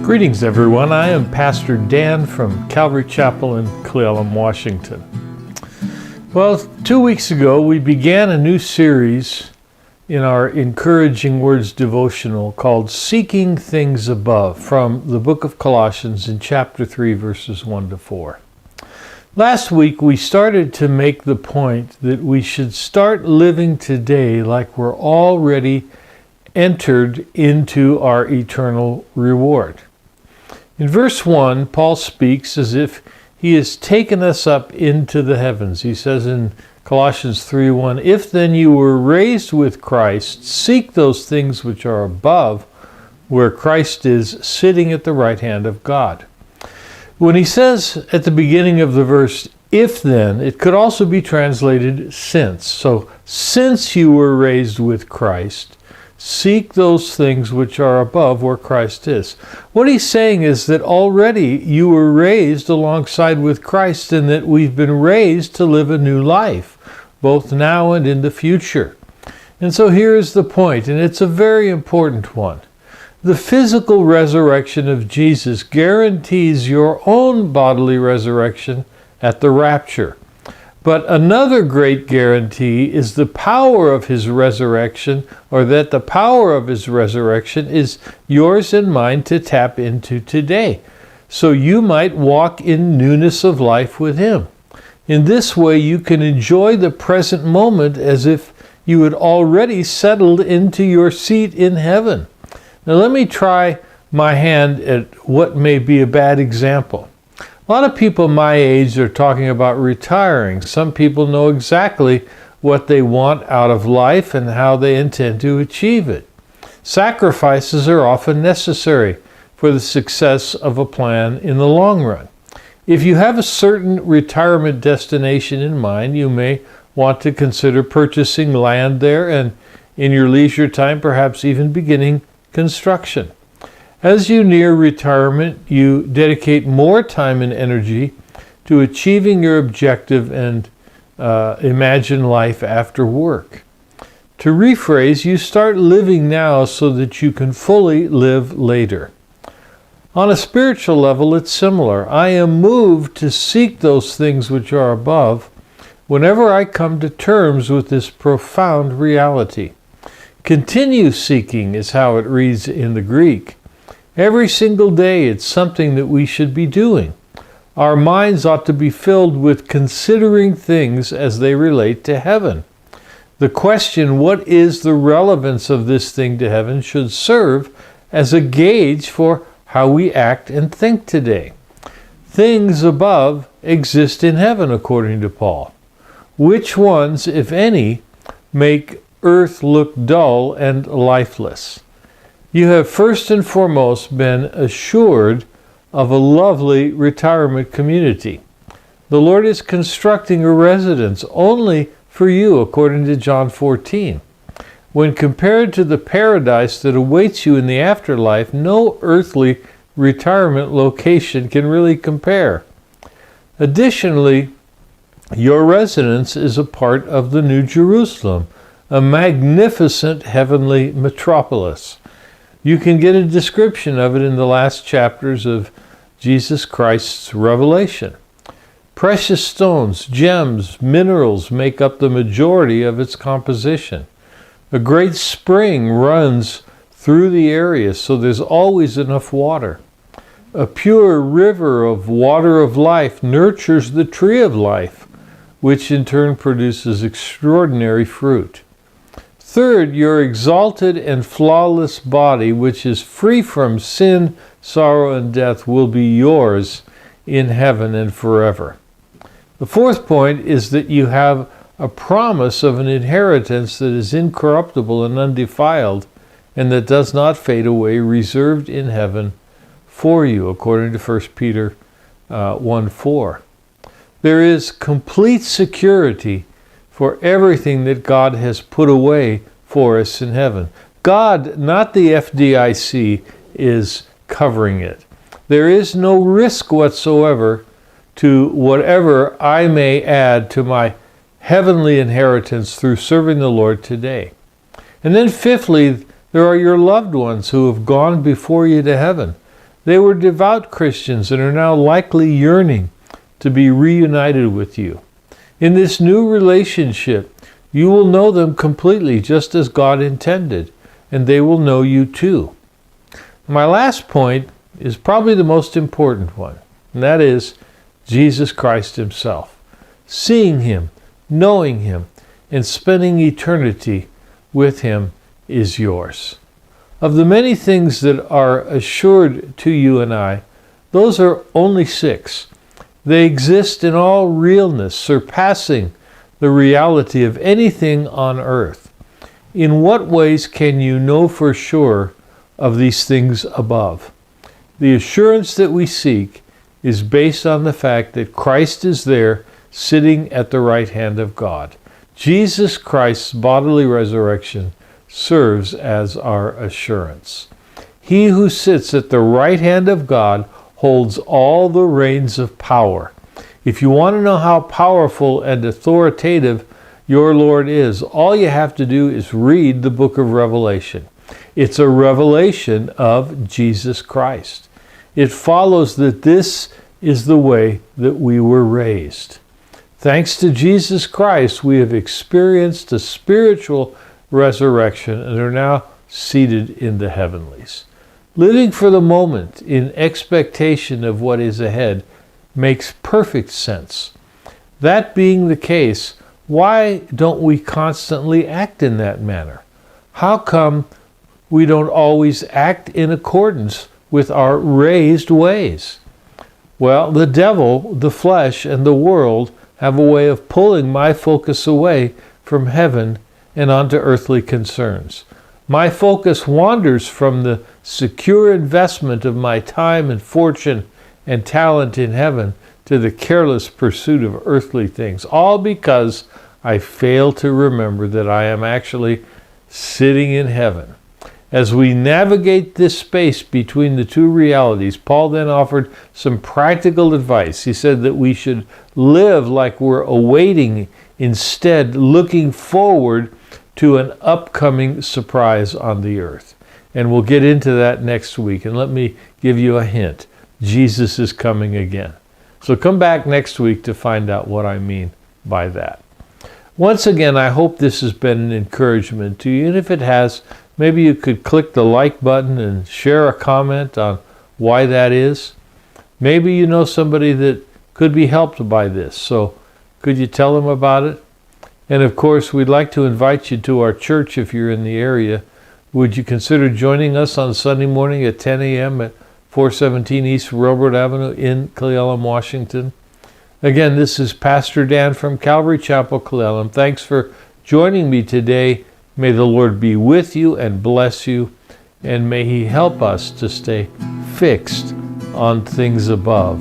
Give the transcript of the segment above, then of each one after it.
Greetings, everyone. I am Pastor Dan from Calvary Chapel in Cle Elum, Washington. Well, 2 weeks ago, we began a new series in our Encouraging Words devotional called Seeking Things Above from the book of Colossians in chapter 3, verses 1 to 4. Last week, we started to make the point that we should start living today like we're already entered into our eternal reward. In verse 1, Paul speaks as if he has taken us up into the heavens. He says in Colossians 3:1, "If then you were raised with Christ, seek those things which are above, where Christ is sitting at the right hand of God." When he says at the beginning of the verse, "if then," it could also be translated "since." So, since you were raised with Christ, seek those things which are above where Christ is. What he's saying is that already you were raised alongside with Christ and that we've been raised to live a new life, both now and in the future. And so here is the point, and it's a very important one. The physical resurrection of Jesus guarantees your own bodily resurrection at the rapture. But another great guarantee is the power of his resurrection, or that the power of his resurrection is yours and mine to tap into today, so you might walk in newness of life with him. In this way, you can enjoy the present moment as if you had already settled into your seat in heaven. Now let me try my hand at what may be a bad example. A lot of people my age are talking about retiring. Some people know exactly what they want out of life and how they intend to achieve it. Sacrifices are often necessary for the success of a plan in the long run. If you have a certain retirement destination in mind, you may want to consider purchasing land there and in your leisure time perhaps even beginning construction. As you near retirement, you dedicate more time and energy to achieving your objective and imagine life after work. To rephrase, you start living now so that you can fully live later. On a spiritual level, it's similar. I am moved to seek those things which are above whenever I come to terms with this profound reality. Continue seeking is how it reads in the Greek. Every single day, it's something that we should be doing. Our minds ought to be filled with considering things as they relate to heaven. The question, what is the relevance of this thing to heaven, should serve as a gauge for how we act and think today. Things above exist in heaven, according to Paul. Which ones, if any, make earth look dull and lifeless? You have first and foremost been assured of a lovely retirement community. The Lord is constructing a residence only for you, according to John 14. When compared to the paradise that awaits you in the afterlife, no earthly retirement location can really compare. Additionally, your residence is a part of the New Jerusalem, a magnificent heavenly metropolis. You can get a description of it in the last chapters of Jesus Christ's Revelation. Precious stones, gems, minerals make up the majority of its composition. A great spring runs through the area, so there's always enough water. A pure river of water of life nurtures the tree of life, which in turn produces extraordinary fruit. Third, your exalted and flawless body, which is free from sin, sorrow, and death, will be yours in heaven and forever. The fourth point is that you have a promise of an inheritance that is incorruptible and undefiled, and that does not fade away, reserved in heaven for you, according to 1 Peter 1:4. There is complete security for everything that God has put away for us in heaven. God, not the FDIC, is covering it. There is no risk whatsoever to whatever I may add to my heavenly inheritance through serving the Lord today. And then fifthly, there are your loved ones who have gone before you to heaven. They were devout Christians and are now likely yearning to be reunited with you. In this new relationship, you will know them completely just as God intended, and they will know you too. My last point is probably the most important one, and that is Jesus Christ himself. Seeing him, knowing him, and spending eternity with him is yours. Of the many things that are assured to you and I, those are only 6. They exist in all realness, surpassing the reality of anything on earth. In what ways can you know for sure of these things above? The assurance that we seek is based on the fact that Christ is there sitting at the right hand of God. Jesus Christ's bodily resurrection serves as our assurance. He who sits at the right hand of God holds all the reins of power. If you want to know how powerful and authoritative your Lord is, all you have to do is read the book of Revelation. It's a revelation of Jesus Christ. It follows that this is the way that we were raised. Thanks to Jesus Christ, we have experienced a spiritual resurrection and are now seated in the heavenlies. Living for the moment in expectation of what is ahead makes perfect sense. That being the case, why don't we constantly act in that manner? How come we don't always act in accordance with our raised ways? Well, the devil, the flesh, and the world have a way of pulling my focus away from heaven and onto earthly concerns. My focus wanders from the secure investment of my time and fortune and talent in heaven to the careless pursuit of earthly things, all because I fail to remember that I am actually sitting in heaven. As we navigate this space between the two realities, Paul then offered some practical advice. He said that we should live like we're awaiting, instead looking forward to an upcoming surprise on the earth. And we'll get into that next week. And let me give you a hint. Jesus is coming again. So come back next week to find out what I mean by that. Once again, I hope this has been an encouragement to you. And if it has, maybe you could click the like button and share a comment on why that is. Maybe you know somebody that could be helped by this. So could you tell them about it? And of course, we'd like to invite you to our church if you're in the area. Would you consider joining us on Sunday morning at 10 a.m. at 417 East Railroad Avenue in Cle Elum, Washington? Again, this is Pastor Dan from Calvary Chapel, Cle Elum. Thanks for joining me today. May the Lord be with you and bless you, and may He help us to stay fixed on things above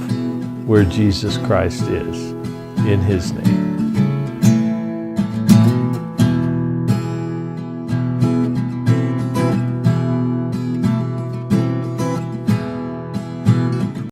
where Jesus Christ is. In His name.